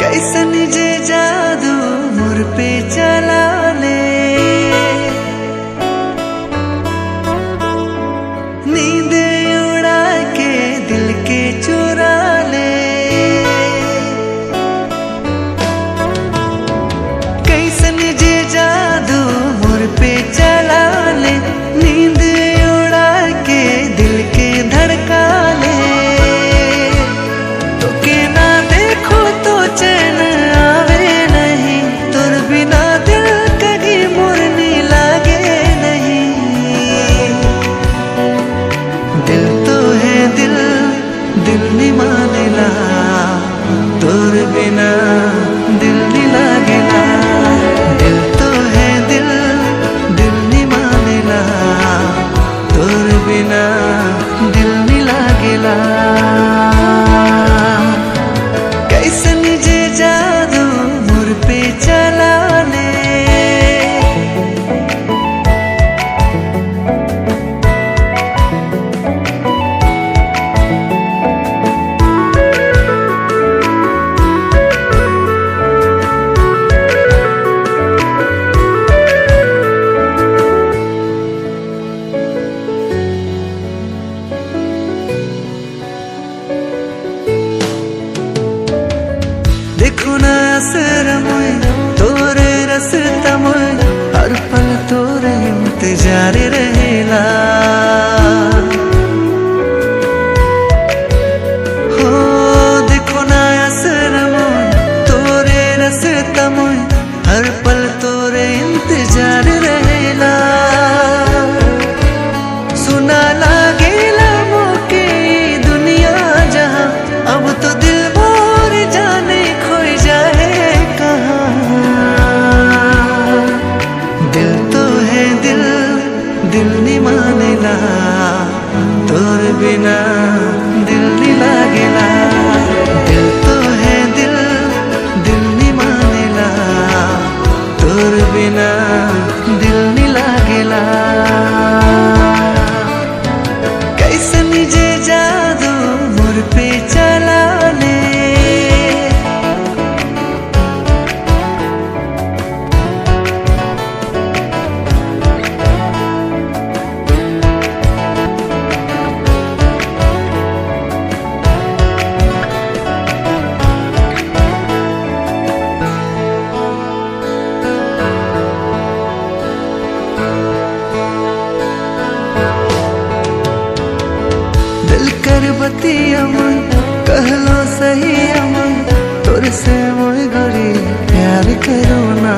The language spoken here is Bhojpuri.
कैसन जे जादू मोर पे चला ले, नींद उड़ा के दिल के चुरा ले। कैसन जे जादू मोर पे चला ले, नींद उड़ा के दिल के धड़का ले। तो के ना देखो तो चैन आवे नहीं, तुर बिना दिल कभी मुरनी लागे नहीं। दिल तो है दिल, दिल नहीं मानेला, तुर बिना दिल नहीं लागेला। दिल तो है दिल, दिल नहीं मानेला, तुर बिना दिल नहीं लागेला। कैसन जे जादू मोर पे चला ले। देखो ना असर मोय तोरे रस्ता मोय, हर पल तोरे इंतजार रहेला। हो देखो ना असर मोय तोरे रस्ता मोय, हर पल तोरे इंतजार रहेला। सुना लागेला मोके दुनिया जहां, अब तो दिल मोर जाने खोई जाए कहाँ। दिल तो है दिल, दिल नहीं मानेला, तोर बिना दिल नहीं लागेला। दिल तो है दिल, दिल नहीं मानेला, तोर बिना दिल नहीं लागेला। कैसन जे जादू मोर पे चला ले। दिल कर बतिया मोय कहलो सही अमन, तोर से मोय गोरी प्यार करो ना।